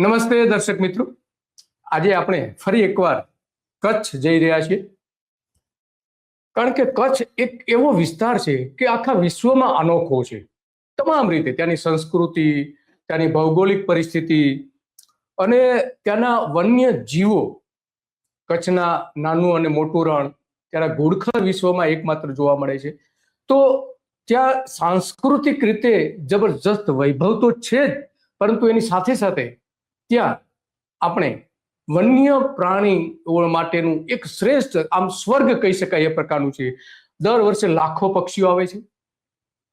નમસ્તે દર્શક મિત્રો, આજે આપણે ફરી એકવાર કચ્છ જઈ રહ્યા છીએ. કારણ કે કચ્છ એક એવો વિસ્તાર છે કે આખા વિશ્વમાં અનોખો છે. તમામ રીતે ત્યાંની સંસ્કૃતિ, ત્યાંની ભૌગોલિક પરિસ્થિતિ અને ત્યાંના વન્ય જીવો. કચ્છના નાનું અને મોટું રણ, ત્યાંના ઘુડખર વિશ્વમાં એકમાત્ર જોવા મળે છે. તો ત્યાં સાંસ્કૃતિક રીતે જબરજસ્ત વૈભવ તો છે જ, પરંતુ એની સાથે સાથે ત્યાં આપણે વન્ય પ્રાણીઓ માટેનું એક શ્રેષ્ઠ, આમ સ્વર્ગ કહી શકાય એ પ્રકારનું છે. દર વર્ષે લાખો પક્ષીઓ આવે છે,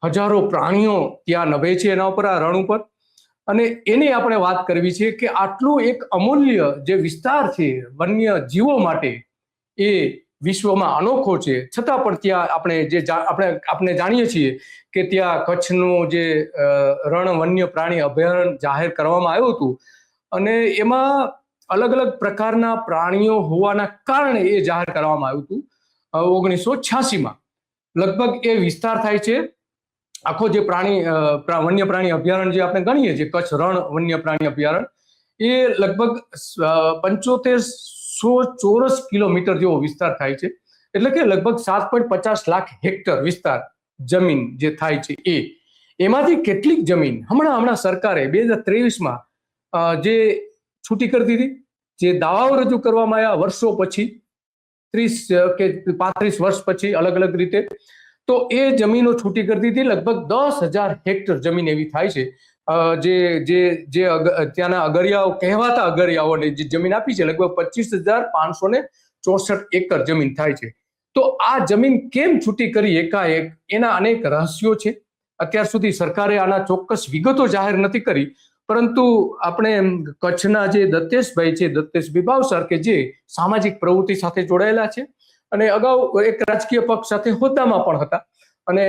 હજારો પ્રાણીઓ ત્યાં નભે છે એના ઉપર, આ રણ ઉપર. અને એની આપણે વાત કરવી છે કે આટલું એક અમૂલ્ય જે વિસ્તાર છે વન્ય જીવો માટે, એ વિશ્વમાં અનોખો છે. છતાં પણ ત્યાં આપણે જાણીએ છીએ કે ત્યાં કચ્છનું જે રણ વન્ય પ્રાણી અભયારણ્ય જાહેર કરવામાં આવ્યું હતું, અને એમાં અલગ અલગ પ્રકારના પ્રાણીઓ હોવાના કારણે એ જાહેર કરવામાં આવ્યું હતું 1986માં. લગભગ એ વિસ્તાર થાય છે આખો જે વન્ય પ્રાણી અભયારણ્ય જે આપણે ગણીએ છીએ, કચ્છ રણ વન્ય પ્રાણી અભયારણ્ય, એ લગભગ 7500 ચોરસ કિલોમીટર જેવો વિસ્તાર થાય છે. એટલે કે લગભગ 7.50 લાખ હેક્ટર વિસ્તાર જમીન જે થાય છે. એમાંથી કેટલીક જમીન હમણાં સરકારે 2023માં જે છૂટી કરી દીધી, જે દાવાઓ રજૂ કરવામાં આવ્યા વર્ષો પછી, 30 કે 35 વર્ષ પછી અલગ અલગ રીતે, તો એ જમીનો છૂટી કરી દીધી. લગભગ 10,000 હેક્ટર જમીન એવી થાય છે જે ત્યાંના અગરિયાઓ કહેવાતા અગરિયાઓને જે જમીન આપી છે, લગભગ 25,564 એકર જમીન થાય છે. તો આ જમીન કેમ છૂટી કરી એકાએક, એના અનેક રહસ્યો છે. અત્યાર સુધી સરકારે આના ચોક્કસ વિગતો જાહેર નથી કરી, પરંતુ આપણે કચ્છના જે દત્તેશભાઈ છે, દત્તેશભાઈ ભાવસાર, કે જે સામાજિક પ્રવૃત્તિ સાથે જોડાયેલા છે અને અગાઉ એક રાજકીય પક્ષ સાથે હોદ્દામાં પણ હતા અને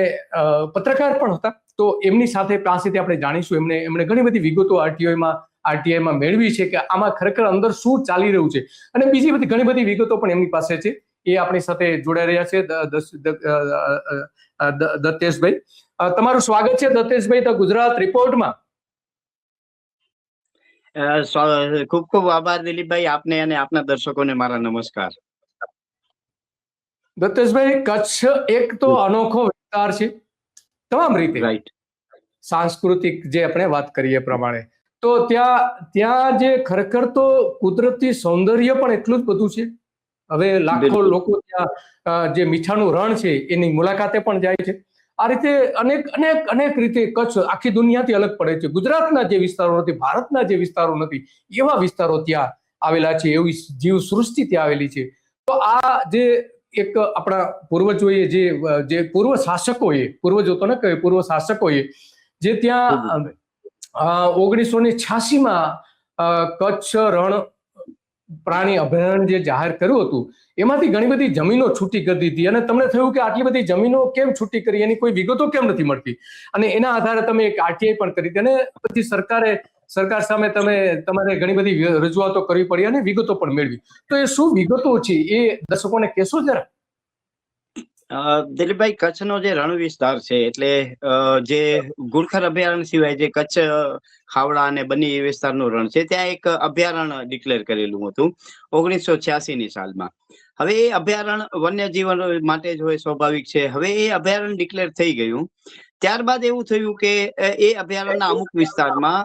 પત્રકાર પણ હતા. તો એમની પાસેથી આપણે જાણીશું. એમણે ઘણી બધી વિગતો આરટીઆઈમાં મેળવી છે કે આમાં ખરેખર અંદર શું ચાલી રહ્યું છે, અને બીજી બધી ઘણી બધી વિગતો પણ એમની પાસે છે. એ આપણી સાથે જોડાઈ રહ્યા છે. દત્તેશભાઈ, તમારું સ્વાગત છે. દત્તેશભાઈ, ધ ગુજરાત રિપોર્ટમાં. ખૂબ ખૂબ આભાર દિલીપભાઈ, આપને અને આપના દર્શકોને મારા નમસ્કાર. દત્તેશભાઈ, કચ્છ એક તો અનોખો વિસ્તાર છે તમામ રીતે, રાઈટ, સાંસ્કૃતિક જે આપણે વાત કરીએ પ્રમાણે. તો ત્યાં જે ખરેખર તો કુદરતી સૌંદર્ય પણ એટલું જ બધું છે. હવે લાખો લોકો ત્યાં જે મીઠાનું રણ છે એની મુલાકાતે પણ જાય છે. આ રીતે અનેક રીતે કચ્છ આખી દુનિયાથી અલગ પડે છે. ગુજરાતના જે વિસ્તારો નથી, ભારતના જે વિસ્તારો નથી, એવા વિસ્તારો ત્યાં આવેલા છે, એવી જીવ સૃષ્ટિ ત્યાં આવેલી છે. તો આ જે એક આપણા પૂર્વજોએ જે પૂર્વ શાસકોએ જે ત્યાં 1986માં કચ્છ રણ પ્રાણી અભયારણ્ય જે જાહેર કર્યું હતું, એમાંથી ઘણી બધી જમીનો છૂટી કરી દીધી. અને તમને થયું કે આટલી બધી જમીનો કેમ છૂટી કરી, એની કોઈ વિગતો કેમ નથી મળતી, અને એના આધારે તમે એક આરટીઆઈ પણ કરી હતી, અને પછી સરકાર સામે તમારે ઘણી બધી રજૂઆતો કરવી પડી અને વિગતો પણ મેળવી. તો એ શું વિગતો છે એ દર્શકોને કહેશો જરા? દિલીપભાઈ, કચ્છનો જે રણ વિસ્તાર છે, એટલે જે ઘુડખર અભયારણ્ય સિવાય જે કચ્છ ખાવડા અને બની વિસ્તારનું રણ છે, ત્યાં એક અભયારણ્ય ડિક્લેર કરેલું હતું 1986ની સાલમાં. હવે એ અભયારણ્ય વન્યજીવન માટે જ હોય, સ્વાભાવિક છે. હવે એ અભયારણ્ય ડિક્લેર થઈ ગયું. ત્યારબાદ એવું થયું કે એ અભયારણ્યના અમુક વિસ્તારમાં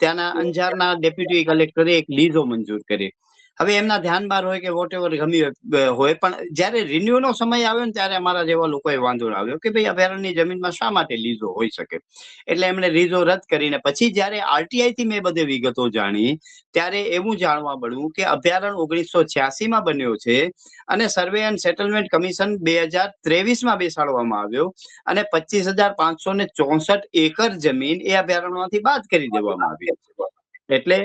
ત્યાંના અંજારના ડેપ્યુટી કલેક્ટરે એક લીઝો મંજૂર કરી. હવે એમના ધ્યાન બહાર હોય કે વોટ એવર ગમી હોય, પણ જયારે રિન્યુ નો સમય આવ્યો ને ત્યારે અમારા જેવા લોકોએ વાંધો આવ્યો કે ભાઈ અભયારણ્યની જમીનમાં શા માટે લીઝો હોઈ શકે. એટલે એમણે લીઝો રદ કરીને પછી જયારે આરટીઆઈ થી મેં બધી વિગતો જાણી, ત્યારે એવું જાણવા મળ્યું કે અભયારણ્ય 1986માં બન્યો છે અને સર્વે એન્ડ સેટલમેન્ટ કમિશન 2023માં બેસાડવામાં આવ્યો, અને 25,564 એકર જમીન એ અભયારણ્યમાંથી બાદ કરી દેવામાં આવી. એટલે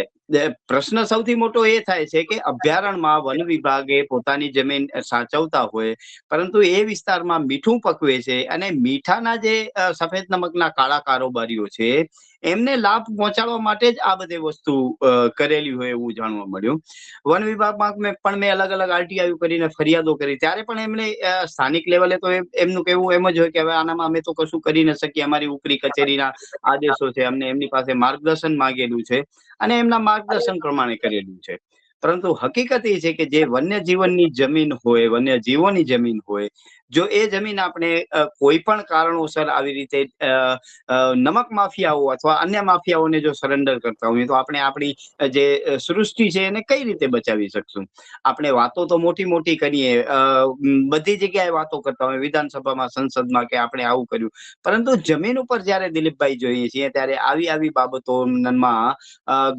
પ્રશ્ન સૌથી મોટો એ થાય છે કે અભયારણ્યમાં વન વિભાગે પોતાની જમીન સાચવતા હોય, પરંતુ એ વિસ્તારમાં મીઠું પકવે છે, અને મીઠાના જે સફેદ નમકના કાળા કારોબારીઓ છે એમને લાભ પહોંચાડવા માટે જ આ બધી વસ્તુ કરેલી હોય એવું જાણવા મળ્યું. વન વિભાગમાં પણ મેં અલગ અલગ આરટીઆઈ કરીને ફરિયાદો કરી, ત્યારે પણ એમણે સ્થાનિક લેવલે તો એમનું કહેવું એમ જ હોય કે હવે આનામાં અમે તો કશું કરી ન શકીએ, અમારી ઉપરી કચેરીના આદેશો છે, અમને એમની પાસે માર્ગદર્શન માંગેલું છે અને એમના માર્ગદર્શન પ્રમાણે કરેલું છે. પરંતુ હકીકત એ છે કે જે વન્ય જીવનની જમીન હોય, વન્ય જીવોની જમીન હોય, જો એ જમીન આપણે કોઈ પણ કારણોસર આવી રીતે નમક માફિયાઓ અથવા અન્ય માફિયાઓને જો સરેન્ડર કરતા હોઈએ તો આપણે આપણી જે સૃષ્ટિ છે એને કઈ રીતે બચાવી શકશું? આપણે વાતો તો મોટી મોટી કરીએ, બધી જગ્યાએ વાતો કરતા હોય, વિધાનસભામાં, સંસદમાં, કે આપણે આવું કર્યું, પરંતુ જમીન ઉપર જયારે દિલીપભાઈ જોઈએ છીએ ત્યારે આવી બાબતોમાં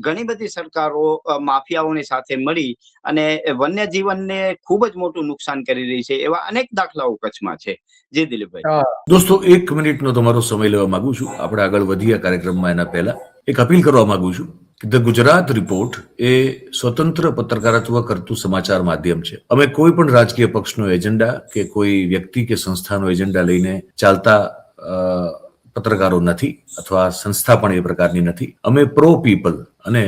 ઘણી બધી સરકારો માફિયાઓની સાથે મળી અને વન્ય જીવનને ખૂબ જ મોટું નુકસાન કરી રહી છે. એવા અનેક દાખલાઓ કચ્છમાં છે. જી દિલીપભાઈ. દોસ્તો, 1 મિનિટનો તમારો સમય લેવા માંગુ છું. આપણે આગળ વધીએ કાર્યક્રમમાં એના પહેલા એક અપીલ કરવા માંગુ છું. ધ ગુજરાત રિપોર્ટ એ સ્વતંત્ર પત્રકારત્વ કરતું સમાચાર માધ્યમ છે. અમે કોઈ પણ રાજકીય પક્ષનો એજન્ડા કે કોઈ વ્યક્તિ કે સંસ્થાનો એજન્ડા લઈને ચાલતા પત્રકારો નથી, અથવા સંસ્થા પણ એ પ્રકારની નથી. અમે પ્રો પીપલ અને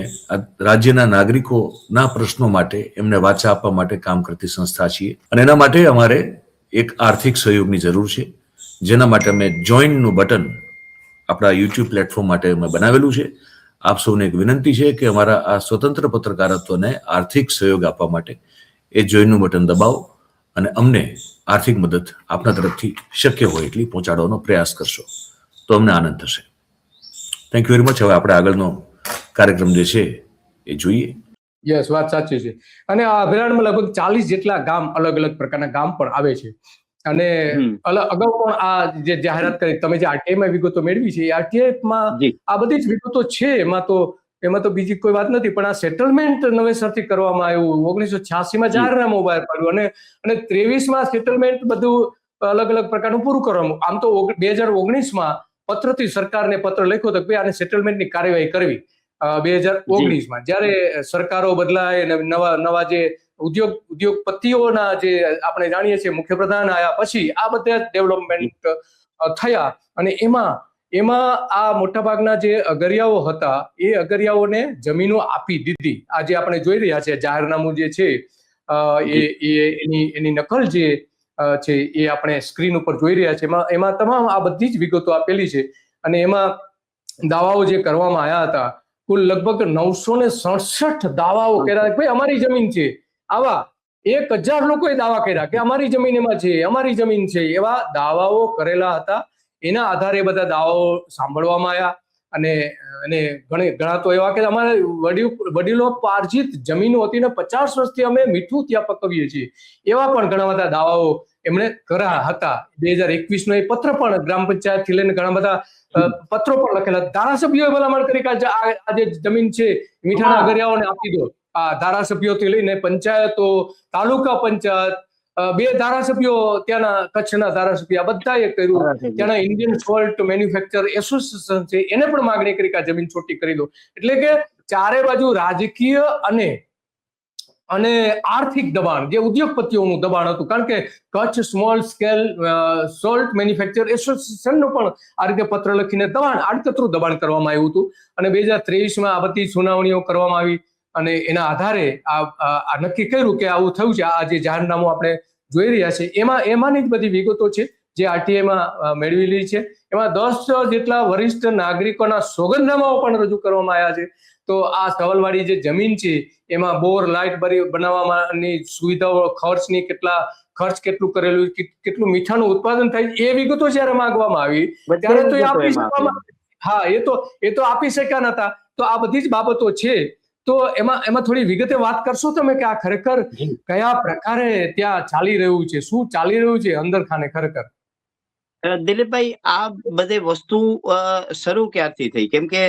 રાજ્યના નાગરિકોના પ્રશ્નો માટે એમને વાચા આપવા માટે કામ કરતી સંસ્થા છીએ, અને એના માટે અમારે એક આર્થિક સહયોગની જરૂર છે, જેના માટે અમે જોઈનનું બટન આપણા યુટ્યુબ પ્લેટફોર્મ માટે અમે બનાવેલું છે. આપ સૌને એક વિનંતી છે કે અમારા આ સ્વતંત્ર પત્રકારત્વને આર્થિક સહયોગ આપવા માટે એ જોઈનનું બટન દબાવો અને અમને આર્થિક મદદ આપના તરફથી શક્ય હોય એટલી પહોંચાડવાનો પ્રયાસ કરશો તો અમને આનંદ થશે. Thank you very much. હવે આપણે આગળનો કાર્યક્રમ જે છે એ જોઈએ. યસ, વાત સાચી છે. અને આ અભયારણ્યમાં લગભગ 40 જેટલા ગામ, અલગ અલગ પ્રકારના ગામ પણ આવે છે. અને અગાઉ પણ આ જે જાહેરાત કરી, તમે જે આરટીઆઈમાં વિગતો મેળવી છે, એ આરટીઆઈમાં આ બધી જ વિગતો છે. એમાં તો બીજી કોઈ વાત નથી. પણ આ સેટલમેન્ટ નવેસરથી કરવામાં આવ્યું, 1986માં જાહેરનામું બહાર પાડ્યું અને 23માં સેટલમેન્ટ બધું અલગ અલગ પ્રકારનું પૂરું કરવામાં. આમ તો 2019માં પત્રથી સરકારને પત્ર લખ્યો હતો કે આને સેટલમેન્ટની કાર્યવાહી કરવી. 2019માં જ્યારે સરકારો બદલાય અને નવા જે ઉદ્યોગપતિઓના જે આપણે જાણીએ છીએ મુખ્યપ્રધાન આવ્યા પછી આ બધા ડેવલપમેન્ટ થયા, અને એમાં આ મોટાભાગના જે અગરિયાઓ હતા એ અગરિયાઓને જમીનો આપી દીધી. આજે આપણે જોઈ રહ્યા છીએ જાહેરનામું જે છે એની નકલ જે છે એ આપણે સ્ક્રીન ઉપર જોઈ રહ્યા છીએ. એમાં તમામ આ બધી જ વિગતો આપેલી છે. અને એમાં દાવાઓ જે કરવામાં આવ્યા હતા, કુલ લગભગ 967 દાવાઓ કર્યા. ભાઈ અમારી જમીન છે. આવા 1000 લોકોએ દાવા કર્યા કે અમારી જમીન એમાં છે, અમારી જમીન છે. એવા દાવાઓ કરેલા હતા. એના આધારે બધા દાવાઓ સાંભળવામાં આવ્યા. અને ઘણા તો એવા કે અમારે વડીલો પાર્જિત જમીનો હતી ને 50 વર્ષથી અમે મીઠું ત્યાં પકવીએ છીએ, એવા પણ ઘણા બધા દાવાઓ એમણે કર્યા હતા. 2021નો એ પત્ર પણ ગ્રામ પંચાયત થી લઈને ઘણા બધા પત્રો પણ લખેલા. ધારાસભ્યોએ ભલામણ કરી કે આ જે જમીન છે મીઠાના અગરિયાઓને આપી દો. આ ધારાસભ્યોથી લઈને પંચાયતો, તાલુકા પંચાયત, 2 ધારાસભ્યો ત્યાંના કચ્છના ધારાસભ્ય બધાએ કર્યું. ત્યાંના ઇન્ડિયન સોલ્ટ મેન્યુફેક્ચર એસોસિએશન છે એને પણ માંગણી કરી કે આ જમીન છોટી કરી દો. એટલે કે ચારે બાજુ રાજકીય અને આર્થિક દબાણ, જે ઉદ્યોગપતિઓનું દબાણ હતું. કારણ કે Kutch small scale salt manufacture એસોસિએશનનો પણ આ રીતે પત્ર લખીને આડકતરું દબાણ કરવામાં આવ્યું હતું. અને 2023માં આ બધી સુનાવણીઓ કરવામાં આવી અને એના આધારે આ નક્કી કર્યું કે આવું થયું છે. આ જે જાહેરનામું આપણે જોઈ રહ્યા છે એમાંની જ બધી વિગતો છે જે આરટીઆઈમાં મેળવેલી છે. એમાં 10 જેટલા વરિષ્ઠ નાગરિકોના સોગંદનામાઓ પણ રજૂ કરવામાં આવ્યા છે. તો આ સવલવાડી જે જમીન છે એમાં બોર, લાઇટ બનાવવાની સુવિધાઓ, ખર્ચ કેટલું કરેલું, કેટલું મીઠાનું ઉત્પાદન થાય, એ વિગતો જયારે માંગવામાં આવી ત્યારે તો એ આપી શકવામાં એ તો આપી શક્યા નતા. તો આ બધી જ બાબતો છે. તો એમાં થોડી વિગતે વાત કરશો તમે કે આ ખરેખર કયા પ્રકારે ત્યાં ચાલી રહ્યું છે, શું ચાલી રહ્યું છે અંદર ખાને ખરેખર? દિલીપભાઈ, આ બધી વસ્તુ શરૂ ક્યારથી થઈ? કેમ કે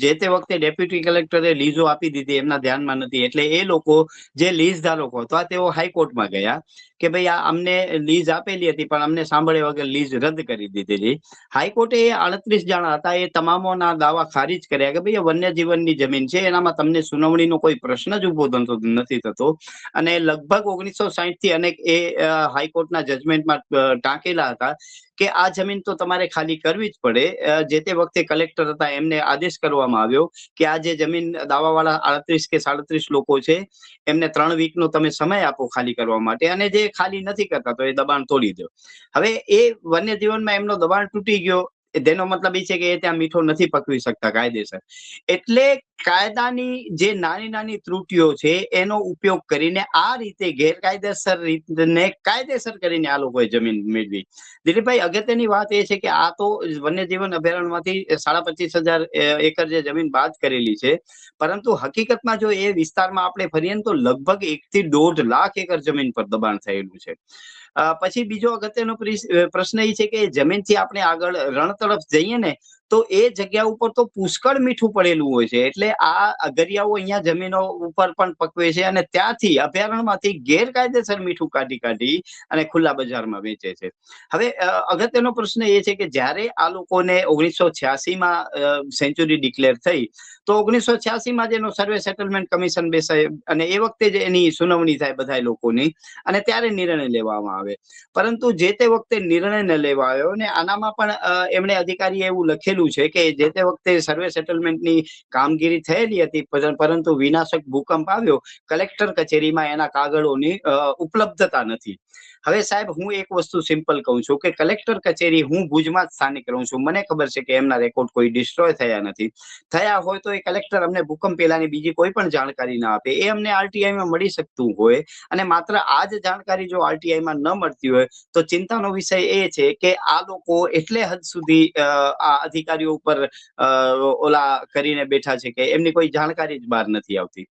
જે તે વખતે ડેપ્યુટી કલેક્ટરે લીઝો આપી દીધી, એમના ધ્યાનમાં નથી. એટલે એ લોકો જે લીઝ ધારકો હતા તેઓ હાઈકોર્ટમાં ગયા કે ભાઈ આ અમને લીઝ આપેલી હતી પણ અમને સાંભળ્યા વગર લીઝ રદ કરી દીધેલી. હાઈકોર્ટે 38 જણા હતા એ તમામોના દાવા ખારીજ કર્યા કે ભાઈ વન્ય જીવનની જમીન છે, એનામાં તમને સુનાવણીનો કોઈ પ્રશ્ન જ ઉભો નથી થતો. અને લગભગ 1960 થી અનેક એ હાઈકોર્ટના જજમેન્ટમાં ટાંકેલા હતા કે આ જમીન તો તમારે ખાલી કરવી જ પડે. જે તે વખતે કલેક્ટર હતા એમને આદેશ કરવામાં આવ્યો કે આ જે જમીન દાવાવાળા 38 કે 37 લોકો છે એમને 3 વીકનો તમે સમય આપો ખાલી કરવા માટે, અને જે ખાલી નથી કરતા તો એ દબાણ તોડી દો. હવે એ વન્ય જીવનમાં એમનો દબાણ તૂટી ગયો, તેનો મતલબ એ છે કે એ ત્યાં મીઠો નથી પકવી શકતા કાયદેસર. એટલે કાયદાની જે નાની નાની ત્રુટીઓ છે એનો ઉપયોગ કરીને આ રીતે ગેરકાયદેસર રીતને કાયદેસર કરીને આ લોકોએ જમીન મેળવી. દિલીપભાઈ, અગત્યની વાત એ છે કે આ તો વન્યજીવન અભયારણ્યમાંથી 25,500 એકર જે જમીન બાદ કરેલી છે, પરંતુ હકીકતમાં જો એ વિસ્તારમાં આપણે ફરીએ તો લગભગ 1 થી 1.5 લાખ એકર જમીન પર દબાણ થયેલું છે. પછી બીજો અગત્યનો પ્રશ્ન એ છે કે જમીનથી આપણે આગળ રણ તરફ જઈએ ને તો એ જગ્યા ઉપર તો પુષ્કળ મીઠું પડેલું હોય છે. એટલે આ અગરિયાઓ અહીંયા જમીનો ઉપર પણ પકવે છે અને ત્યાંથી અભયારણ્યમાંથી ગેરકાયદેસર મીઠું કાઢી અને ખુલ્લા બજારમાં વેચે છે. હવે અગત્યનો પ્રશ્ન એ છે કે જ્યારે આ લોકોને 1986માં સેન્ચુરી ડિક્લેર થઈ તો 1986માં જેનો સર્વે સેટલમેન્ટ કમિશન બેસાય અને એ વખતે જ એની સુનાવણી થાય બધા લોકોની, અને ત્યારે નિર્ણય લેવામાં આવે. પરંતુ જે તે વખતે નિર્ણય ન લેવાયો, અને આનામાં પણ એમણે અધિકારીએ એવું લખેલું છે કે જે તે વખતે સર્વે સેટલમેન્ટની કામગીરી થયેલી હતી, પરંતુ વિનાશક ભૂકંપ આવ્યો, કલેક્ટર કચેરીમાં એના કાગળોની ઉપલબ્ધતા નથી. હવે સાહેબ, હું એક વસ્તુ સિમ્પલ કહું છું કે કલેક્ટર કચેરી, હું ભુજમાં જ સ્થાનિક રહું છું, મને ખબર છે કે એમના રેકોર્ડ કોઈ ડિસ્ટ્રોય થયા નથી. થયા હોય તો એ કલેક્ટર અમને ભૂકંપ પહેલાની બીજી કોઈ પણ જાણકારી ના આપે, એ અમને આરટીઆઈમાં મળી શકતું હોય. અને માત્ર આ જ જાણકારી જો આરટીઆઈમાં ન મળતી હોય તો ચિંતાનો વિષય એ છે કે આ લોકો એટલે હદ સુધી આ અધિકારીઓ ઉપર ઓલા કરીને બેઠા છે કે એમની કોઈ જાણકારી જ બહાર નથી આવતી.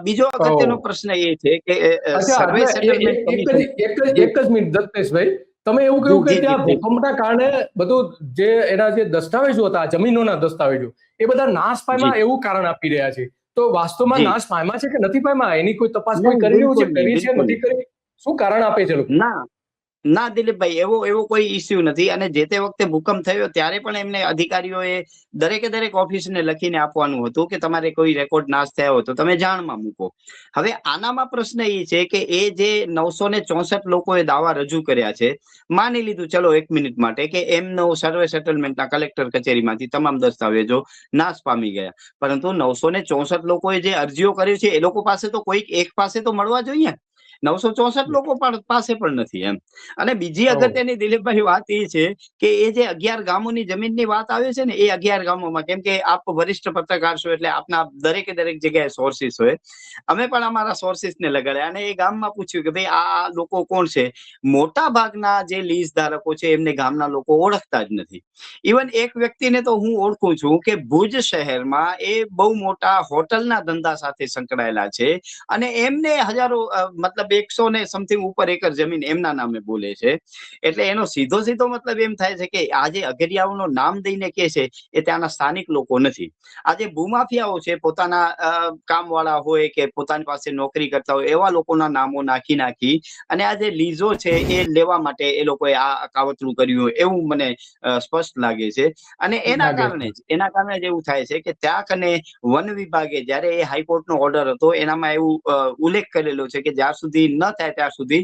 બીજો અગત્યનો પ્રશ્ન એ છે કે સર્વે સેટલમેન્ટ કમિશન. એક જ મિનિટ દત્તેશભાઈ, તમે એવું કહ્યું કે ત્યાં ભૂકંપના કારણે બધું જે એના જે દસ્તાવેજો હતા, જમીનોના દસ્તાવેજો, એ બધા નાશ પામ્યા એવું કારણ આપી રહ્યા છે. તો વાસ્તવમાં નાશ પામ્યા છે કે નથી પામ્યા એની કોઈ તપાસ કોઈ કરી રહ્યું છે, કરી છે, નથી કરી? શું કારણ આપે છે લોકો? ના દિલીપભાઈ, એવો કોઈ ઇસ્યુ નથી. અને જે તે વખતે ભૂકંપ થયો ત્યારે પણ એમને અધિકારીઓએ દરેક ઓફિસને લખીને આપવાનું હતું કે તમારે કોઈ રેકોર્ડ નાશ થયા હોય તો તમે જાણમાં મૂકો. હવે આનામાં પ્રશ્ન એ છે કે એ જે 964 લોકોએ દાવા રજૂ કર્યા છે, માની લીધું ચલો 1 મિનિટ માટે કે એમનો સર્વે સેટલમેન્ટના કલેક્ટર કચેરીમાંથી તમામ દસ્તાવેજો નાશ પામી ગયા, પરંતુ 964 લોકોએ જે અરજીઓ કરી છે એ લોકો પાસે તો કોઈક એક પાસે તો મળવા જોઈએ. 964 લોકો પાસે પણ નથી એમ. અને બીજી અગત્યની દિલીપભાઈ વાત એ છે કે એ જે 11 ગામોની જમીનની વાત આવે છે ને, એ 11 ગામોમાં, કેમ કે આપ વરિષ્ઠ પત્રકાર છો એટલે આપના દરેક જગ્યાએ સોર્સિસ હોય, અમે પણ અમારા સોર્સિસને લગાડ્યા અને એ ગામમાં પૂછ્યું કે ભાઈ આ લોકો કોણ છે. મોટા ભાગના જે લીઝ ધારકો છે એમને ગામના લોકો ઓળખતા જ નથી. ઇવન એક વ્યક્તિને તો હું ઓળખું છું કે ભુજ શહેરમાં એ બહુ મોટા હોટલના ધંધા સાથે સંકળાયેલા છે અને એમને હજારો, મતલબ 100 ને સમથિંગ ઉપર એકર જમીન એમના નામે બોલે છે. એટલે એનો સીધો મતલબ એમ થાય છે કે આ જે અગરિયાઓનું નામ દઈને કે છે એ ત્યાંના સ્થાનિક લોકો નથી. આ જે ભૂમાફિયાઓ છે, પોતાના કામવાળા હોય કે પોતાની પાસે નોકરી કરતા હોય એવા લોકોના નામો નાખી અને આ જે લીઝો છે એ લેવા માટે એ લોકોએ આ કાવતરું કર્યું હોય એવું મને સ્પષ્ટ લાગે છે. અને એના કારણે જ એવું થાય છે કે ત્યાં કને વન વિભાગે જયારે એ હાઈકોર્ટનો ઓર્ડર હતો એનામાં એવું ઉલ્લેખ કરેલો છે કે જ્યાં સુધી ન થાય ત્યાં સુધી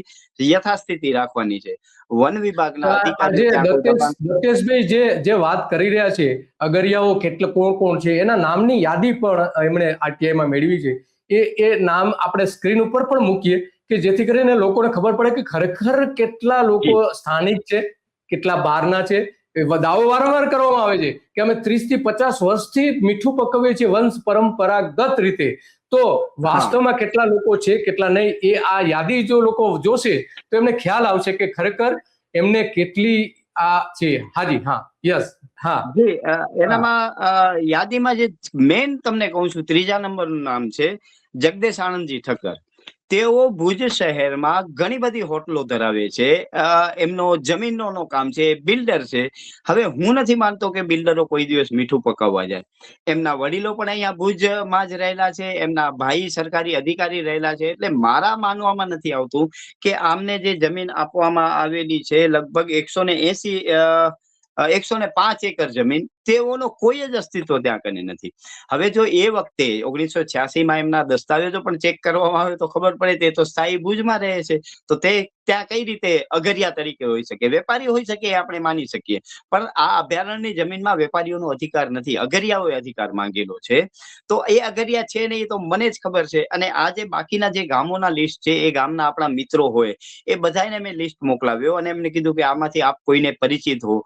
યથાસ્થિતિ રાખવાની છે. વન વિભાગના અધિકારીઓ દત્તેશભાઈ જે વાત કરી રહ્યા છે, અગરિયાઓ કેટલા કોણ છે એના નામની યાદી પણ એમણે આરટીઆઈમાં મેળવી છે. એ નામ આપણે સ્ક્રીન ઉપર પણ મૂકીએ કે જેથી કરીને લોકોને ખબર પડે કે ખરેખર કેટલા લોકો સ્થાનિક છે, કેટલા બહારના છે. દાવો વારંવાર કરવામાં આવે છે કે અમે 30 થી 50 વર્ષથી મીઠું પકવીએ છીએ વંશ પરંપરાગત રીતે. તો વાસ્તવમાં કેટલા લોકો છે કેટલા નહીં, એ આ યાદી જો લોકો જોશે તો એમને ખ્યાલ આવશે કે ખરેખર એમને કેટલી આ છે. હાજી, હા, યસ, હા. એનામાં યાદીમાં જે મેઇન તમને કહું છું, 3જા નંબરનું નામ છે જગદેશ આનંદજી ઠક્કર. તેઓ ભુજ શહેરમાં ઘણી બધી હોટલો ધરાવે છે, એમનો જમીનોનો કામ છે, બિલ્ડર છે. હવે હું નથી માનતો કે બિલ્ડરો કોઈ દિવસ મીઠું પકવવા જાય. એમના વડીલો પણ અહીંયા ભુજમાં જ રહેલા છે, એમના ભાઈ સરકારી અધિકારી રહેલા છે. એટલે મારા માનવામાં નથી આવતું કે આમને જે જમીન આપવામાં આવેલી છે લગભગ 105 એકર જમીન તેઓનો કોઈ જ અસ્તિત્વ ત્યાં કને નથી. હવે જો એ વખતે 1986 એમના દસ્તાવેજો પણ ચેક કરવામાં આવે તો ખબર પડે તે તો સ્થાયી ભુજમાં રહે છે, તો તે ત્યાં કઈ રીતે અગરિયા તરીકે હોઈ શકે? વેપારી હોઈ શકે એ આપણે માની શકીએ, પણ આ અભયારણ્યની જમીનમાં વેપારીઓનો અધિકાર નથી, અગરિયાઓએ અધિકાર માંગેલો છે. તો એ અગરિયા છે નહીં તો મને જ ખબર છે. અને આ જે બાકીના જે ગામોના લિસ્ટ છે, એ ગામના આપણા મિત્રો હોય એ બધાને મેં લિસ્ટ મોકલાવ્યો અને એમને કીધું કે આમાંથી આપ કોઈને પરિચિત હો.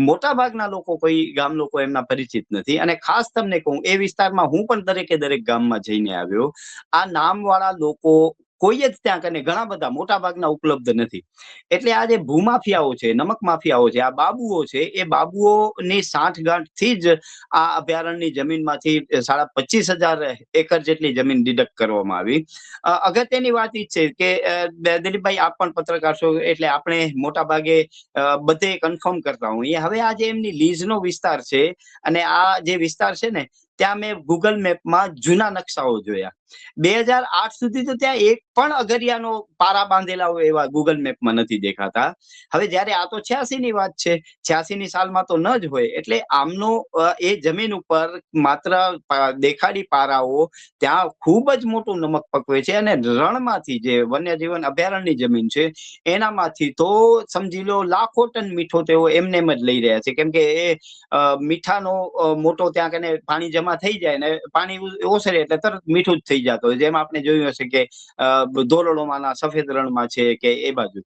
મોટા ભાગના લોકો, કોઈ ગામ લોકો એમના પરિચિત નથી. અને ખાસ તમને કહું, એ વિસ્તારમાં હું પણ દરેક ગામમાં જઈને આવ્યો. આ નામવાળા લોકો કોઈ જ ત્યાં કને, ઘણા બધા મોટા ભાગના ઉપલબ્ધ નથી. એટલે આ જે ભૂમાફિયાઓ છે, નમક માફિયાઓ છે, આ બાબુઓ છે, એ બાબુઓની સાંઠગાંઠથી જ આ અભયારણ્યની જમીનમાંથી 25,500 એકર જેટલી જમીન ડિડક્ટ કરવામાં આવી. અગત્યની વાત એ છે કે દિલીપભાઈ, આપ પણ પત્રકાર છો એટલે આપણે મોટા ભાગે બધે કન્ફર્મ કરતા હોઈએ. હવે આ જે એમની લીઝનો વિસ્તાર છે અને આ જે વિસ્તાર છે ને, ત્યાં મેં ગૂગલ મેપમાં જૂના નકશાઓ જોયા. 2008 સુધી તો ત્યાં એક પણ અગરિયાનો પારા બાંધેલા હોય એવા ગૂગલ મેપમાં નથી દેખાતા. હવે જયારે આ તો 86 ની વાત છે, 86 ની સાલમાં તો ન જ હોય. એટલે આમનો એ જમીન ઉપર માત્ર દેખાડી પારાઓ, ત્યાં ખૂબ જ મોટું નમક પકવે છે. અને રણમાંથી, જે વન્યજીવન અભયારણ્યની જમીન છે, એનામાંથી તો સમજી લો લાખો ટન મીઠો તેઓ એમને એમ જ લઈ રહ્યા છે. કેમ કે એ મીઠાનો મોટો ત્યાં કને પાણી જમા થઈ જાય ને પાણી ઓસરે એટલે તરત મીઠું જ થઈ જતો હોય. જેમ આપણે જોયું હશે કે ધોરડોમાંના સફેદ રણમાં છે કે એ બાજુ.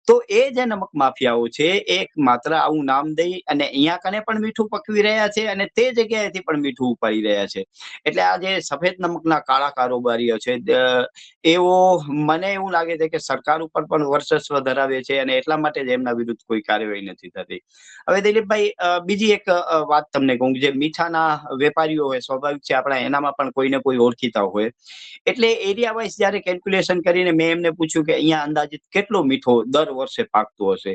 તો એ જે નમક માફિયાઓ છે, એક માત્ર આવું નામ દઈ અને અહીંયા કને પણ મીઠું પકવી રહ્યા છે અને તે જગ્યાએથી પણ મીઠું ઉપાડી રહ્યા છે. એટલે આ જે સફેદ નમકના કાળા કારોબારીઓ છે, એવો મને એવું લાગે છે કે સરકાર ઉપર પણ વર્ચસ્વ ધરાવે છે અને એટલા માટે જ એમના વિરુદ્ધ કોઈ કાર્યવાહી નથી થતી. હવે દિલીપભાઈ, બીજી એક વાત તમને કહું, જે મીઠાના વેપારીઓ હોય, સ્વાભાવિક છે આપણા એનામાં પણ કોઈને કોઈ ઓળખીતા હોય. એટલે એરિયા વાઇઝ જયારે કેલ્ક્યુલેશન કરીને મેં એમને પૂછ્યું કે અહીંયા અંદાજિત કેટલો મીઠો દર વર્ષે પાકતો હશે.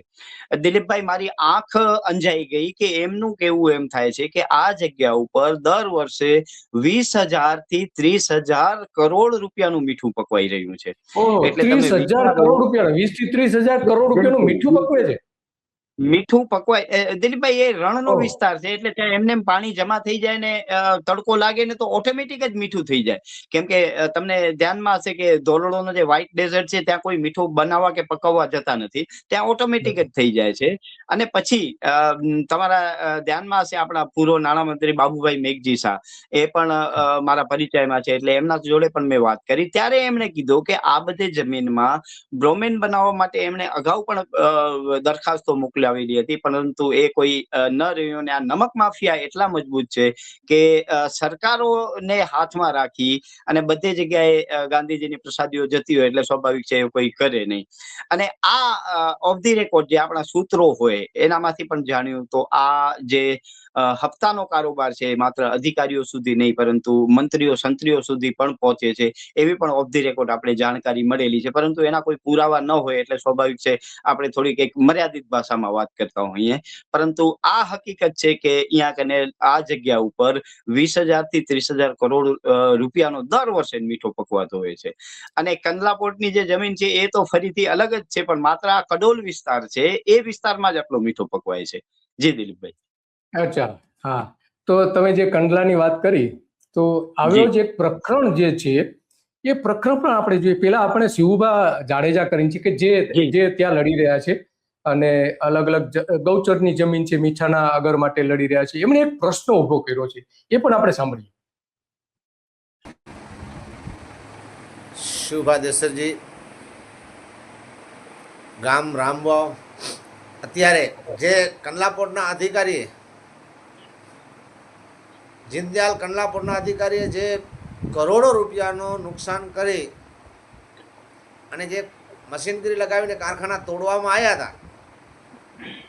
દિલીપભાઈ, મારી આંખ અંજાઈ ગઈ કે એમનું કેવું એમ થાય છે કે આ જગ્યા ઉપર દર વર્ષે 20,000 થી 30,000 કરોડ રૂપિયાનું મીઠું પકવાઈ રહ્યું છે. એટલે તમે 30,000 કરોડ રૂપિયા, 20 થી 30,000 કરોડ રૂપિયાનું મીઠું પકવે છે. મીઠું પકવાય. દિલીપભાઈ, એ રણનો વિસ્તાર છે એટલે ત્યાં એમને પાણી જમા થઈ જાય ને તડકો લાગે ને તો ઓટોમેટિક જ મીઠું થઈ જાય. કેમ કે તમને ધ્યાનમાં હશે કે ધોરડોનો જે વ્હાઇટ ડેઝર્ટ છે, ત્યાં કોઈ મીઠું બનાવવા કે પકવવા જતા નથી, ત્યાં ઓટોમેટિક જ થઈ જાય છે. અને પછી તમારા ધ્યાનમાં હશે, આપણા પૂર્વ નાણામંત્રી બાબુભાઈ મેઘજી શાહ, એ પણ મારા પરિચયમાં છે. એટલે એમના જોડે પણ મેં વાત કરી, ત્યારે એમણે કીધું કે આ બધી જમીનમાં બ્રોમેન બનાવવા માટે એમણે અગાઉ પણ દરખાસ્તો મોકલાવેલી હતી, પરંતુ એ કોઈ ન રહ્યું. અને આ નમક માફિયા એટલા મજબૂત છે કે સરકારોને હાથમાં રાખી અને બધી જગ્યાએ ગાંધીજીની પ્રસાદીઓ જતી હોય એટલે સ્વાભાવિક છે એ કોઈ કરે નહીં. અને આ ઓફ ધી રેકોર્ડ જે આપણા સૂત્રો હોય એનામાંથી પણ જાણ્યું તો આ જે હપ્તાનો કારોબાર છે માત્ર અધિકારીઓ સુધી નહીં પરંતુ મંત્રીઓ સંત્રીઓ સુધી પણ પહોંચે છે, એવી પણ ઓફ ધી રેકોર્ડ આપણે જાણકારી મળેલી છે. પરંતુ એના કોઈ પુરાવા ન હોય એટલે સ્વાભાવિક છે આપણે થોડીક એક મર્યાદિત ભાષામાં વાત કરતા હોઈએ. પરંતુ આ હકીકત છે કે અહીંયા કને આ જગ્યા ઉપર 20,000 થી 30,000 કરોડ રૂપિયાનો દર વર્ષે મીઠો પકવાતો હોય છે. અને કંડલાપોર્ટની જે જમીન છે એ તો ફરીથી અલગ જ છે, પણ માત્ર આ કડોલ વિસ્તાર છે એ વિસ્તારમાં જ આટલો મીઠો પકવાય છે. જી દિલીપભાઈ. અચ્છા, હા. તો તમે જે કંડલાની વાત કરી, તો આવ્યો જે પ્રકરણ જે છે એ પ્રકરણ પણ આપણે જોઈએ. પેલા આપણે શિવુભા જાડેજા કરીને છે કે જે ત્યાં લડી રહ્યા છે અને અલગ અલગ ગૌચરની જમીન છે, મીઠાના અગર માટે લડી રહ્યા છે. એમણે એક પ્રશ્ન ઉભો કર્યો છે, એ પણ આપણે સાંભળીએ. શિવભા દેસરજી, ગામ રામવાવ, અત્યારે જે કંડલાપોર્ટના અધિકારીએ, જીંદયાલ કંડલાપોર્ટના અધિકારીએ જે કરોડો રૂપિયાનું નુકસાન કરી અને જે મશીનરી લગાવીને કારખાના તોડવામાં આવ્યા હતા,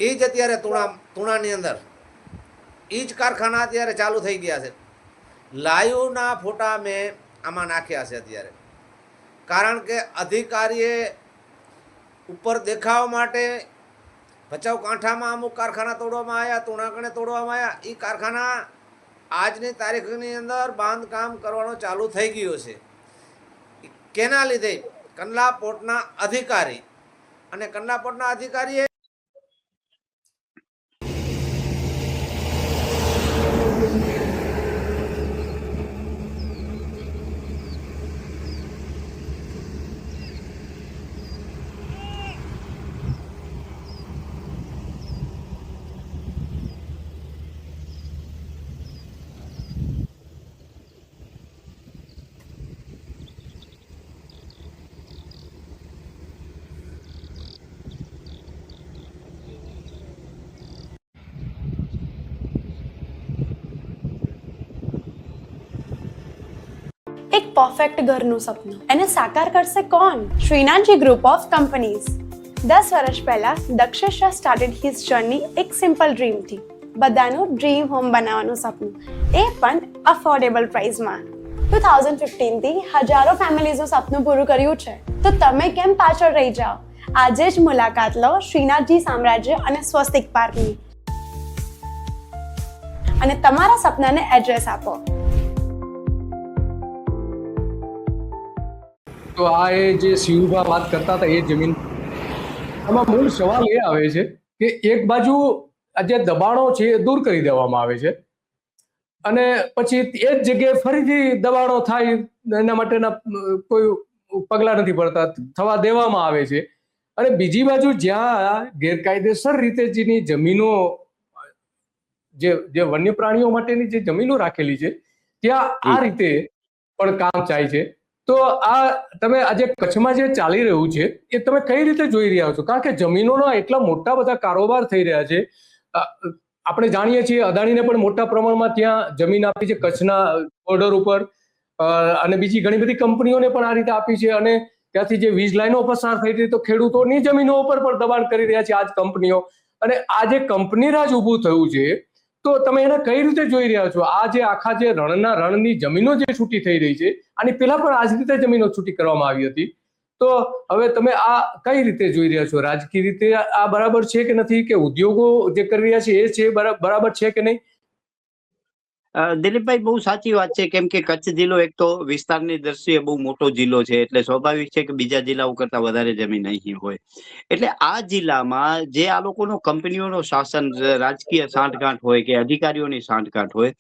એ જ અત્યારે તુણાની અંદર એ જ કારખાના અત્યારે ચાલુ થઈ ગયા છે. લાઈવના ફોટા મેં આમાં નાખ્યા છે અત્યારે. કારણ કે અધિકારીએ ઉપર દેખાવા માટે ભચાઉ કાંઠામાં અમુક કારખાના તોડવામાં આવ્યા, તુણાકણે તોડવામાં આવ્યા. એ કારખાના આજની તારીખની અંદર બાંધકામ કરવાનો ચાલુ થઈ ગયો છે. કેના લીધે? કંડલાપોર્ટના અધિકારી. અને કંડલાપોર્ટના અધિકારીએ એક પરફેક્ટ ઘરનું સપનું એને સાકાર કરશે કોણ? Shrinathji group of companies. 10 વર્ષ પહેલા Dakshesh Shah started his journey એક સિમ્પલ ડ્રીમથી. બધાનું ડ્રીમ હોમ બનાવવાનું સપનું, એ પણ અફોર્ડેબલ પ્રાઇસમાં. 2015થી હજારો ફેમિલીઝનું સપનું પૂરું કર્યું છે. તો તમે કેમ પાછળ રહી જાઓ? આજે જ મુલાકાત લો શ્રીનાથજી સામ્રાજ્ય અને સ્વસ્તિક પાર્કની અને તમારા સપનાને એડ્રેસ આપો. તો આ એ જે શિવભા વાત કરતા હતા એ જમીન, આમાં મૂળ સવાલ એ આવે છે કે એક બાજુ આ જે દબાણો છે એ દૂર કરી દેવામાં આવે છે અને પછી એ જ જગ્યાએ ફરીથી દબાણો થાય એના માટેના કોઈ પગલાં નથી પડતા, થવા દેવામાં આવે છે. અને બીજી બાજુ જ્યાં ગેરકાયદેસર રીતે જેની જમીનો જે વન્ય પ્રાણીઓ માટેની જે જમીનો રાખેલી છે ત્યાં આ રીતે પણ કામ ચાય છે. તો આ તમે આજે કચ્છમાં જે ચાલી રહ્યું છે એ તમે કઈ રીતે જોઈ રહ્યા છો? કારણ કે જમીનોના એટલા મોટા બધા કારોબાર થઈ રહ્યા છે. આપણે જાણીએ છીએ અદાણીને પણ મોટા પ્રમાણમાં ત્યાં જમીન આપી છે કચ્છના બોર્ડર ઉપર, અને બીજી ઘણી બધી કંપનીઓને પણ આ રીતે આપી છે. અને ત્યાંથી જે વીજ લાઈનો પસાર થઈ હતી તો ખેડૂતોની જમીનો ઉપર પણ દબાણ કરી રહ્યા છે આ જ કંપનીઓ. અને આ જે કંપની રાજ ઊભું થયું છે તો તમે એને કઈ રીતે જોઈ રહ્યા છો? આ જે આખા જે રણની જમીનો જે છૂટી થઈ રહી છે, આની પહેલા પણ આ જ રીતે જમીનો છૂટી કરવામાં આવી હતી. તો હવે તમે આ કઈ રીતે જોઈ રહ્યા છો? રાજકીય રીતે આ બરાબર છે કે નથી, કે ઉદ્યોગો જે કરી રહ્યા છે એ છે બરાબર છે કે નહીં? દિલીપભાઈ, બહુ સાચી વાત છે. કેમ કે કચ્છ જિલ્લો એક તો વિસ્તારની દ્રષ્ટિએ બહુ મોટો જિલ્લો છે, એટલે સ્વાભાવિક છે કે બીજા જિલ્લાઓ કરતા વધારે જમીન અહીં હોય. એટલે આ જિલ્લામાં જે આ લોકોનો કંપનીઓનો શાસન, રાજકીય સાંઠગાંઠ હોય કે અધિકારીઓની સાંઠગાંઠ હોય,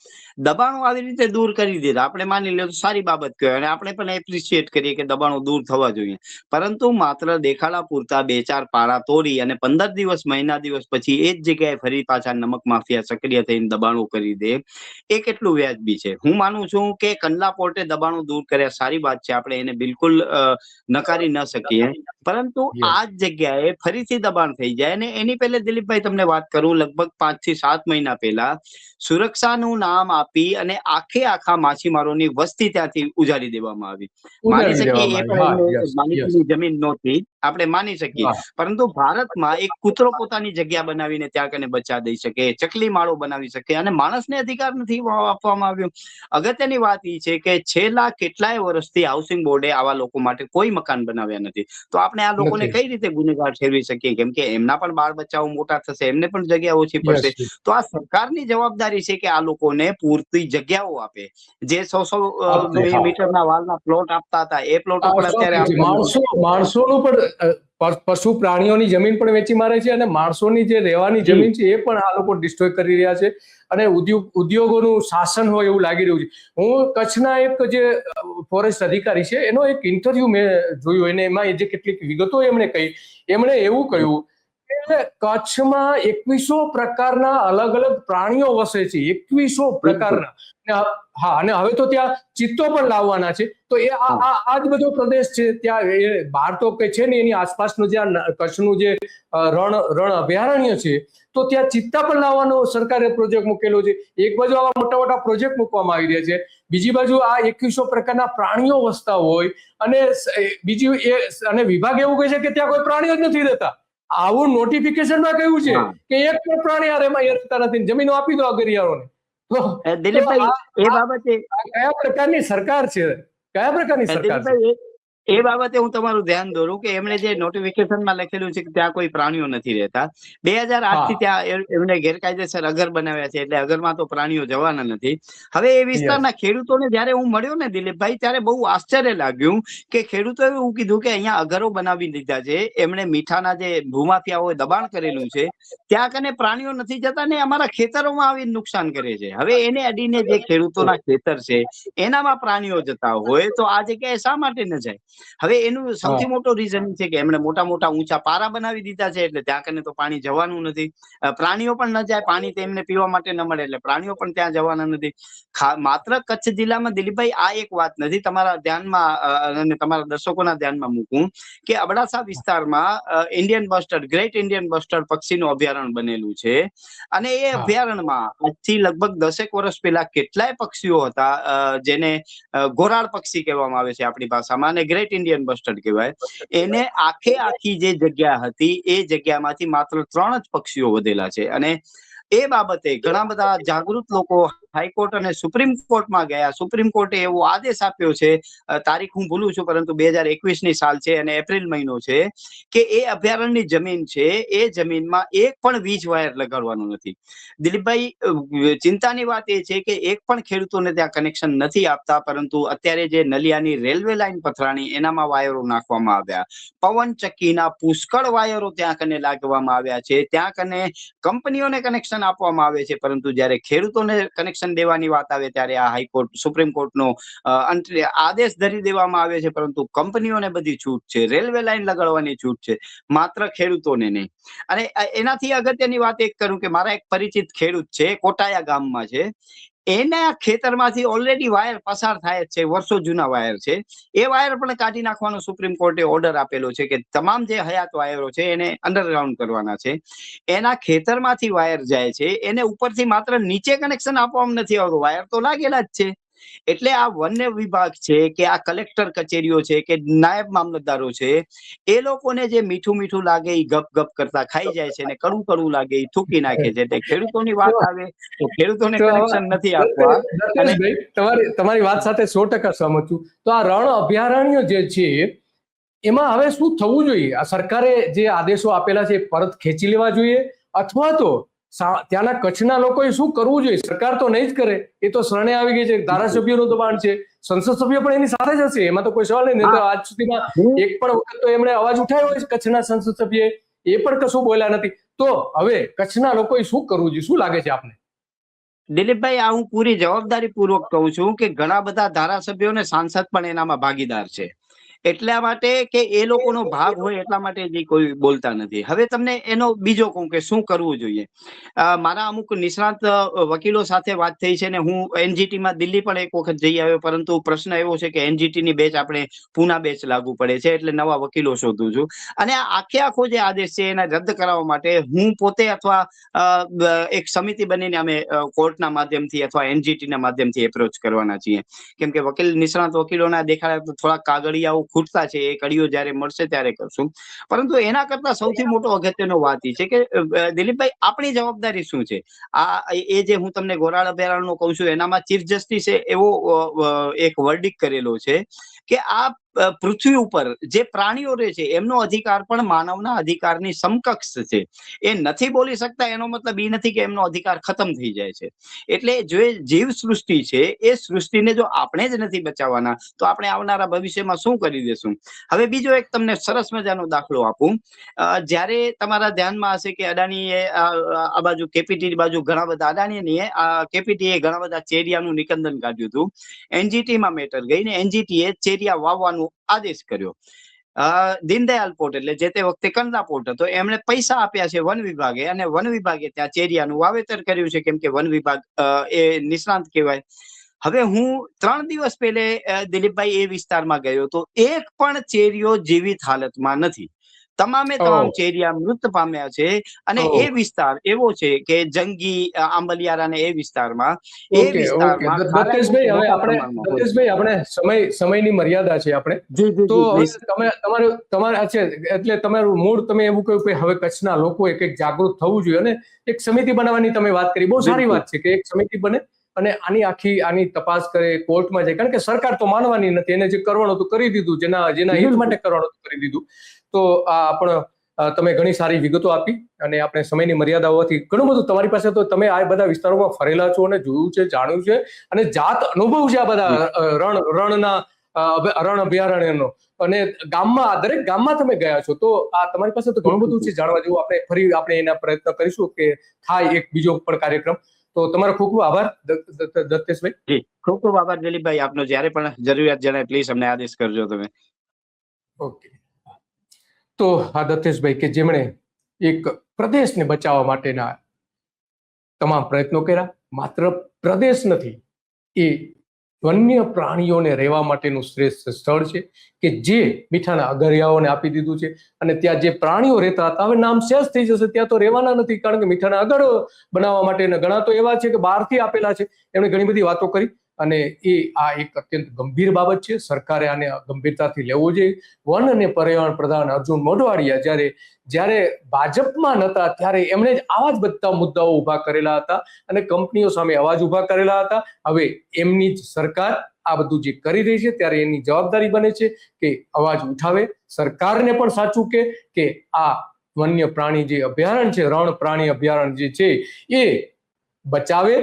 દબાણો આવી રીતે દૂર કરી દીધા. આપણે માની લે તો સારી બાબત કહેવાય અને આપણે પણ એપ્રિશિએટ કરીએ કે દબાણો દૂર થવા જોઈએ. પરંતુ માત્ર દેખાડા પૂરતા 2-4 પારા તોડી અને 15 દિવસ, મહિના દિવસ પછી એ જ જગ્યાએ ફરી પાછા નમક માફિયા સક્રિય થઈને દબાણો કરી દે, એ કેટલું વ્યાજબી છે? હું માનું છું કે કંડલા પોર્ટે દબાણો દૂર કર્યા, સારી વાત છે, આપણે એને બિલકુલ નકારી ન શકીએ. પરંતુ આ જ જગ્યાએ ફરીથી દબાણ થઈ જાય અને એની પહેલે દિલીપભાઈ તમને વાત કરું, લગભગ 5 થી 7 મહિના પહેલા સુરક્ષાનું નામ આપી અને આખા માછીમારોની વસ્તી ત્યાંથી ઉજાડી દેવામાં આવી. માની શકીએ એ પણ માલિકીની જમીન નહોતી, આપણે માની શકીએ. પરંતુ ભારતમાં એક કૂતરો પોતાની જગ્યા બનાવીને ત્યાં કને બચા દઈ શકે, ચકલી માળો બનાવી શકે અને માણસને અધિકાર નથી આપવામાં આવ્યો. અગત્યની વાત એ છે કે છેલ્લા કેટલાય વર્ષથી હાઉસિંગ બોર્ડે આવા લોકો માટે કોઈ મકાન બનાવ્યા નથી. તો આપણે આ લોકોને કઈ રીતે ગુનેગાર ઠેરવી શકીએ? કેમ કે એમના પણ બાળ બચ્ચાઓ મોટા થશે, એમને પણ જગ્યા ઓછી પડશે. તો આ સરકારની જવાબદારી છે કે આ લોકોને પૂરતી જગ્યાઓ આપે. જે 100 મીટરના વાલના પ્લોટ આપતા હતા એ પ્લોટો પણ અત્યારે માણસોનું પણ પશુ પ્રાણીઓની જમીન પણ વેચી મારે છે અને માણસોની જે રહેવાની જમીન છે એ પણ આ લોકો ડિસ્ટ્રોય કરી રહ્યા છે. અને ઉદ્યોગોનું શાસન હોય એવું લાગી રહ્યું છે. હું કચ્છના એક જે ફોરેસ્ટ અધિકારી છે એનો એક ઇન્ટરવ્યુ મેં જોયું, અને એમાં જે કેટલીક વિગતો એમણે કહી, એમણે એવું કહ્યું કે કચ્છમાં 2100 પ્રકારના અલગ અલગ પ્રાણીઓ વસે છે, 2100 પ્રકારના. હા, અને હવે તો ત્યાં ચિત્તો પણ લાવવાના છે. તો એ આ જ બધો પ્રદેશ છે, ત્યાં બહાર તો કઈ છે ને, એની આસપાસનું જ્યાં કચ્છનું જે રણ અભયારણ્ય છે તો ત્યાં ચિત્તા પણ લાવવાનો સરકારે પ્રોજેક્ટ મૂકેલો છે. એક બાજુ આવા મોટા મોટા પ્રોજેક્ટ મૂકવામાં આવી રહ્યા છે, બીજી બાજુ આ 2100 પ્રકારના પ્રાણીઓ વસતા હોય અને બીજું અને વિભાગ એવું કહે છે કે ત્યાં કોઈ પ્રાણીઓ જ નથી રહેતા. આવું નોટિફિકેશનમાં કહ્યું છે કે એક પણ પ્રાણી રહેતા નથી, જમીનો આપી દો અગરિયાઓને. દિલીપભાઈ, એ બાબતે કયા પ્રકારની સરકાર છે? કયા પ્રકારની સરકાર છે? એ બાબતે હું તમારું ધ્યાન દોરું કે એમણે જે નોટિફિકેશનમાં લખેલું છે કે ત્યાં કોઈ પ્રાણીઓ નથી રહેતા. 2008 થી ત્યાં એમણે ગેરકાયદેસર અગર બનાવ્યા છે, એટલે અગરમાં તો પ્રાણીઓ જવાના નથી. હવે એ વિસ્તારના ખેડૂતોને જયારે હું મળ્યો ને દિલીપભાઈ, ત્યારે બહુ આશ્ચર્ય લાગ્યું કે ખેડૂતોએ એવું કીધું કે અહીંયા અગરો બનાવી દીધા છે, એમણે મીઠાના જે ભૂમાફિયાઓએ દબાણ કરેલું છે, ત્યાં કને પ્રાણીઓ નથી જતા ને અમારા ખેતરોમાં આવીને નુકસાન કરે છે. હવે એને અડીને જે ખેડૂતોના ખેતર છે એનામાં પ્રાણીઓ જતા હોય તો આ જગ્યાએ શા માટે ન જાય? હવે એનું સૌથી મોટો રીઝન છે કે એમણે મોટા મોટા ઊંચા પારા બનાવી દીધા છે, એટલે ત્યાં કને તો પાણી જવાનું નથી. પ્રાણીઓ પણ ન જાય, પાણી તેમને પીવા માટે ન મળે એટલે પ્રાણીઓ પણ ત્યાં જવાના નથી. માત્ર કચ્છ જિલ્લામાં દિલીપભાઈ આ એક વાત નથી, તમારા ધ્યાનમાં અને તમારા દર્શકોના ધ્યાનમાં મૂકું કે અબડાસા વિસ્તારમાં Indian bustard, great Indian bustard પક્ષીનું અભયારણ્ય બનેલું છે. અને એ અભયારણ્યમાં આજથી લગભગ 10 વર્ષ પહેલા કેટલાય પક્ષીઓ હતા જેને ગોરાળ પક્ષી કહેવામાં આવે છે આપણી ભાષામાં, અને ગ્રેટ ઇન્ડિયન બસ્ટર્ડ કહેવાય. એને આખી જે જગ્યા હતી એ જગ્યામાંથી માત્ર 3 જ પક્ષીઓ વધેલા છે. અને એ બાબતે ઘણા બધા જાગૃત લોકો હાઈકોર્ટ અને સુપ્રીમ કોર્ટમાં ગયા. સુપ્રીમ કોર્ટે એવો આદેશ આપ્યો છે, તારીખ હું ભૂલું છું પરંતુ 2021ની સાલ છે અને એપ્રિલ મહિનો છે, કે એ અભયારણ્યની જમીન છે એ જમીનમાં એક પણ વીજ વાયર લગાડવાનું નથી. દિલીપભાઈ, ચિંતાની વાત એ છે કે એક પણ ખેડૂતોને ત્યાં કનેક્શન નથી આપતા, પરંતુ અત્યારે જે નલિયાની રેલવે લાઈન પથરાણી એનામાં વાયરો નાખવામાં આવ્યા, પવન ચક્કીના પુષ્કળ વાયરો ત્યાં કને લાગવામાં આવ્યા છે, ત્યાં કને કંપનીઓને કનેક્શન આપવામાં આવે છે, પરંતુ જ્યારે ખેડૂતોને કનેક્શન દેવાની વાત આવે ત્યારે આ હાઈકોર્ટ સુપ્રીમ કોર્ટનો આદેશ ધરી દેવામાં આવે છે, પરંતુ કંપનીઓને બધી છૂટ છે, રેલવે લાઈન લગાડવાની છૂટ છે, માત્ર ખેડૂતોને નહીં. અને એનાથી અગત્યની વાત એક કરું કે મારા એક પરિચિત ખેડૂત છે, કોટાયા ગામમાં છે, એના ખેતરમાંથી ઓલરેડી વાયર પસાર થાય છે, વર્ષો જૂના વાયર છે. એ વાયર પણ કાઢી નાખવાનો સુપ્રીમ કોર્ટે ઓર્ડર આપેલો છે કે તમામ જે હયાત વાયરો છે એને અંડરગ્રાઉન્ડ કરવાના છે. એના ખેતરમાંથી વાયર જાય છે, એને ઉપરથી માત્ર નીચે કનેક્શન આપવામાં નથી આવતું, વાયર તો લાગેલા જ છે. એટલે આ વન્ય વિભાગ છે કે આ કલેક્ટર કચેરીઓ છે કે નાયબ મામલતદારો છે, એ લોકોને જે મીઠું મીઠું લાગે એ ગપ ગપ કરતા ખાઈ જાય છે, અને કડવું કડવું લાગે એ થૂકી નાખે છે. એટલે ખેડૂતોની વાત આવે તો ખેડૂતોને કનેક્શન નથી આપવા. અને તમારી વાત સાથે 100% સહમત છું. તો આ રણ અભયારણ્ય જે છે એમાં હવે શું થવું જોઈએ? આ સરકારે જે આદેશો આપેલા છે પરત ખેંચી લેવા જોઈએ, અથવા તો ત્યાંના કચ્છના લોકોએ શું કરવું જોઈએ? સરકાર તો નહીં જ કરે, એ તો શરણે આવી ગઈ છે, ધારાસભ્યોનું દબાણ છે, સંસદ સભ્યો પણ એની સાથે જ હશે, એમાં તો કોઈ સવાલ નહીં. તો આજ સુધીમાં એક પણ વખત તો એમણે અવાજ ઉઠાવ્યો હોય કચ્છના સંસદ સભ્યએ, એ પણ કશું બોલ્યા નથી. તો હવે કચ્છના લોકોએ શું કરવું જોઈએ? શું લાગે છે આપને? દિલીપભાઈ, આ હું પૂરી જવાબદારી પૂર્વક કહું છું કે ઘણા બધા ધારાસભ્યો અને સાંસદ પણ એનામાં ભાગીદાર છે. એટલા માટે કે એ લોકોનો ભાગ હોય એટલા માટે જે કોઈ બોલતા નથી. હવે તમને એનો બીજો કહું કે શું કરવું જોઈએ. મારા અમુક નિષ્ણાત વકીલો સાથે વાત થઈ છે, ને હું એનજીટીમાં દિલ્હી પણ એક વખત જઈ આવ્યો, પરંતુ પ્રશ્ન એવો છે કે એનજીટીની બેચ આપણે પૂના બેચ લાગુ પડે છે, એટલે નવા વકીલો શોધું છું. અને આખો જે આદેશ છે એને રદ કરાવવા માટે હું પોતે અથવા એક સમિતિ બનીને અમે કોર્ટના માધ્યમથી અથવા એનજીટીના માધ્યમથી એપ્રોચ કરવાના છીએ. કેમ કે નિષ્ણાત વકીલોના દેખાડા થોડા કાગળિયાઓ ખૂટતા છે, એ કડીઓ જ્યારે મળશે ત્યારે કરશું. પરંતુ એના કરતા સૌથી મોટો અગત્યનો વાત એ છે કે દિલીપભાઈ, આપણી જવાબદારી શું છે? એ જે હું તમને ગોરાળ અભયારણ્યનો કહું છું એનામાં ચીફ જસ્ટિસે એવો એક વર્ડિક કરેલો છે કે આ પૃથ્વી ઉપર જે પ્રાણીઓ રહે છે એમનો અધિકાર પણ માનવના અધિકારની સમકક્ષ છે. એ નથી બોલી શકતા એનો મતલબ એ નથી કે એમનો અધિકાર ખતમ થઈ જાય છે. એટલે જે જીવ સૃષ્ટિ છે એ સૃષ્ટિને જો આપણે જ નથી બચાવવાના તો આપણે આવનારા ભવિષ્યમાં શું કરી દેશું? હવે બીજો એક તમને સરસ મજાનો દાખલો આપું. જ્યારે તમારા ધ્યાનમાં હશે કે અદાણીએ આ બાજુ કેપીટી બાજુ ઘણા બધા અદાણીએ કેપીટીએ ઘણા બધા ચેરિયાનું નિકંદન કાઢ્યું હતું. એનજીટીમાં મેટર ગઈ ને એનજીટીએ ચેરિયા વાવવાનો આદેશ કર્યો. દીનદયાલ પોર્ટ એટલે જે તે વખતે કંડલા પોર્ટ હતો, એમણે પૈસા આપ્યા છે વન વિભાગે, અને વન વિભાગે ત્યાં ચેરિયાનું વાવેતર કર્યું છે, કેમ કે વન વિભાગ એ નિષ્ણાંત કહેવાય. હવે હું 3 દિવસ પહેલે દિલીપભાઈ એ વિસ્તારમાં ગયો તો એક પણ ચેરિયો જીવિત હાલતમાં નથી. તમામે તમામ ચેરિયા મૃત પામ્યા છે. અને એ વિસ્તાર એવો છે કે જંગી આંબલિયારા એ વિસ્તારમાં દત્તેશભાઈ, આપણે સમયની મર્યાદા છે આપણે તો તમારે છે, એટલે તમારું મૂળ તમે એવું કહ્યું કે હવે કચ્છના લોકો એક જાગૃત થવું જોઈએ અને એક સમિતિ બનાવવાની તમે વાત કરી. બહુ સારી વાત છે કે એક સમિતિ બને અને આની તપાસ કરે, કોર્ટમાં જાય, કારણ કે સરકાર તો માનવાની નથી. એને જે કરવાનું હતું કરી દીધું, જેના હિત માટે કરવાનું હતું કરી દીધું. તો આ પણ તમે ઘણી સારી વિગતો આપી, અને આપણે સમયની મર્યાદા હોવાથી ઘણું બધું તમારી પાસે તો તમે આ બધા વિસ્તારોમાં ફરેલા છો અને જોયું છે, જાણ્યું છે, અને જાત અનુભવ છે આ બધા રણ અભયારણ્યનો, અને દરેક ગામમાં તમે ગયા છો, તો આ તમારી પાસે તો ઘણું બધું છે જાણવા જેવું. આપણે એના પ્રયત્ન કરીશું કે થાય એક બીજો પણ કાર્યક્રમ. તો તમારો ખૂબ ખૂબ આભાર દત્તેશભાઈ. ખૂબ ખૂબ આભાર દિલીપભાઈ આપનો. જ્યારે પણ જરૂરિયાત જણાય પ્લીઝ અમને આદેશ કરજો તમે. ઓકે, તો આ દત્તેશભાઈ કે જેમણે એક પ્રદેશને બચાવવા માટેના તમામ પ્રયત્નો કર્યા, માત્ર પ્રદેશ નથી, એ વન્ય પ્રાણીઓને રહેવા માટેનું શ્રેષ્ઠ સ્થળ છે કે જે મીઠાના અગરિયાઓને આપી દીધું છે. અને ત્યાં જે પ્રાણીઓ રહેતા હતા હવે નામ શેષ થઈ જશે, ત્યાં તો રહેવાના નથી, કારણ કે મીઠાના અગર બનાવવા માટે ઘણા તો એવા છે કે બહારથી આપેલા છે. એમણે ઘણી બધી વાતો કરી અને આ એક અત્યંત ગંભીર બાબત છે. સરકારે આને ગંભીરતાથી લેવું જોઈએ. વન અને પર્યાવરણ પ્રધાન અર્જુન મોઢવાડિયા જ્યારે ભાજપમાં નહોતા ત્યારે એમણે જ આવા જ બધા મુદ્દાઓ ઉભા કરેલા હતા અને કંપનીઓ સામે અવાજ ઉભા કરેલા હતા. હવે એમની જ સરકાર આ બધું જે કરી રહી છે ત્યારે એની જવાબદારી બને છે કે અવાજ ઉઠાવે, સરકારને પણ સાચું કે આ વન્ય પ્રાણી જે અભયારણ્ય છે, રણ પ્રાણી અભયારણ્ય જે છે એ બચાવે.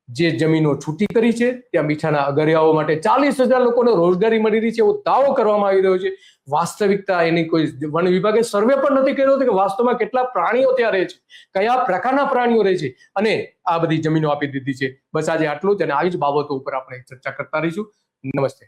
જે જમીનો છૂટી કરી છે ત્યાં મીઠાના અગરિયાઓ માટે 40,000 લોકોને રોજગારી મળી રહી છે એવો દાવો કરવામાં આવી રહ્યો છે. વાસ્તવિકતા એની કોઈ વન વિભાગે સર્વે પણ નથી કર્યો કે વાસ્તવમાં કેટલા પ્રાણીઓ ત્યાં રહે છે, કયા પ્રકારના પ્રાણીઓ રહે છે, અને આ બધી જમીનો આપી દીધી છે. બસ આજે આટલું જ, અને આવી જ બાબતો ઉપર આપણે ચર્ચા કરતા રહીશું. નમસ્તે.